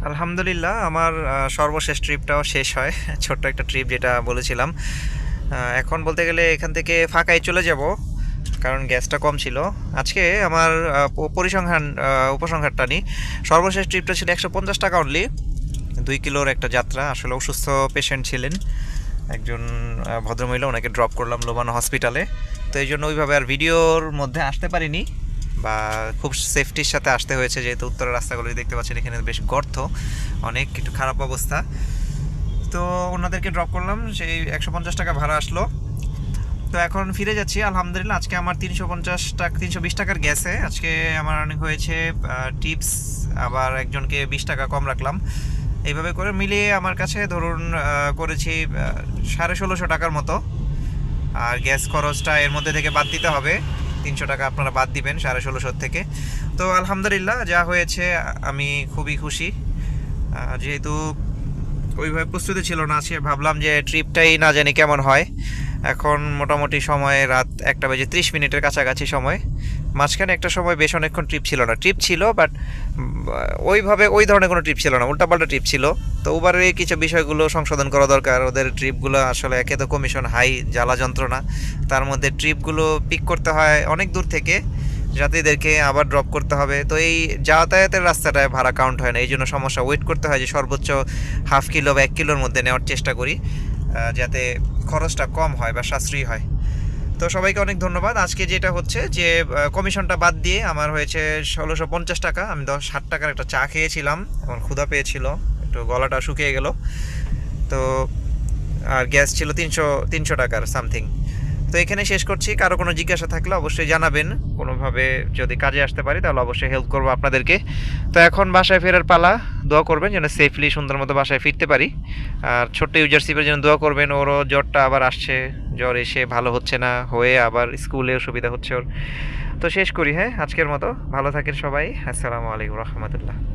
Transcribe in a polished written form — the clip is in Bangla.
আলহামদুলিল্লাহ আমার সর্বশেষ ট্রিপটাও শেষ হয়। ছোট্ট একটা ট্রিপ যেটা বলেছিলাম। এখন বলতে গেলে এখান থেকে ফাঁকায় চলে যাব, কারণ গ্যাসটা কম ছিল। আজকে আমার উপসংহারটা নিই। সর্বশেষ ট্রিপটা ছিল 150 টাকা অনলি, 2 কিলোর একটা যাত্রা। আসলে অসুস্থ পেশেন্ট ছিলেন একজন ভদ্রমহিলা, ওনাকে ড্রপ করলাম লোবানো হসপিটালে। তো এই জন্য ওইভাবে আর ভিডিওর মধ্যে আসতে পারিনি, বা খুব সেফটির সাথে আসতে হয়েছে, যেহেতু উত্তরের রাস্তাগুলো দেখতে পাচ্ছেন এখানে বেশ গর্ত, অনেক একটু খারাপ অবস্থা। তো ওনাদেরকে ড্রপ করলাম, সেই 150 টাকা ভাড়া আসলো। তো এখন ফিরে যাচ্ছি আলহামদুলিল্লাহ। আজকে আমার 350 টাকা 320 টাকার গ্যাসে আজকে আমার অনেক হয়েছে। টিপস আবার একজনকে 20 টাকা কম রাখলাম। এইভাবে করে মিলিয়ে আমার কাছে ধরুন করেছি 1650 টাকার মতো। আর গ্যাস খরচটা এর মধ্যে থেকে বাদ দিতে হবে, 300 টাকা আপনারা বাদ দিবেন 1650 থেকে। তো আলহামদুলিল্লাহ যা হয়েছে আমি খুবই খুশি। যেহেতু ওইভাবে প্রস্তুতি ছিল না, আজকে ভাবলাম যে ট্রিপটাই না জানি কেমন হয়। এখন মোটামুটি সময় রাত 1:30 কাছাকাছি সময়। মাঝখানে একটা সময় বেশ অনেকক্ষণ ট্রিপ ছিল না, ট্রিপ ছিল বাট ওইভাবে ওই ধরনের কোনো ট্রিপ ছিল না, উল্টাপাল্টা ট্রিপ ছিল। তো উবারের কিছু বিষয়গুলো সংশোধন করা দরকার। ওদের ট্রিপগুলো আসলে একে তো কমিশন হাই, জ্বালা যন্ত্রণা, তার মধ্যে ট্রিপগুলো পিক করতে হয় অনেক দূর থেকে, যাত্রীদেরকে আবার ড্রপ করতে হবে। তো এই যাতায়াতের রাস্তাটায় ভাড়া কাউন্ট হয় না, এই জন্য সমস্যা। ওয়েট করতে হয় যে সর্বোচ্চ হাফ কিলো বা 1 কিলোর মধ্যে নেওয়ার চেষ্টা করি, যাতে খরচটা কম হয় বা সাশ্রয়ী হয়। তো সবাইকে অনেক ধন্যবাদ। আজকে যেটা হচ্ছে যে কমিশনটা বাদ দিয়ে আমার হয়েছে 1650 টাকা। আমি 60 টাকার একটা চা খেয়েছিলাম, আমার ক্ষুধা পেয়েছিল, একটু গলাটা শুকিয়ে গেল। তো আর গ্যাস ছিল 300 টাকার সামথিং। তো এখানে শেষ করছি। কারো কোনো জিজ্ঞাসা থাকলে অবশ্যই জানাবেন, কোনোভাবে যদি কাজে আসতে পারি তাহলে অবশ্যই হেল্প করবো আপনাদেরকে। তো এখন বাসায় ফেরার পালা। দোয়া করবেন যেন সেফলি সুন্দর মতো বাসায় ফিরতে পারি। আর ছোট্ট ইউজারশিপের জন্য দোয়া করবেন, ওরও জ্বরটা আবার আসছে, জ্বর এসে ভালো হচ্ছে না, হয়ে আবার স্কুলে অসুবিধা হচ্ছে ওর। তো শেষ করি, হ্যাঁ আজকের মতো। ভালো থাকেন সবাই। আসসালামু আলাইকুম রহমতুল্লাহ।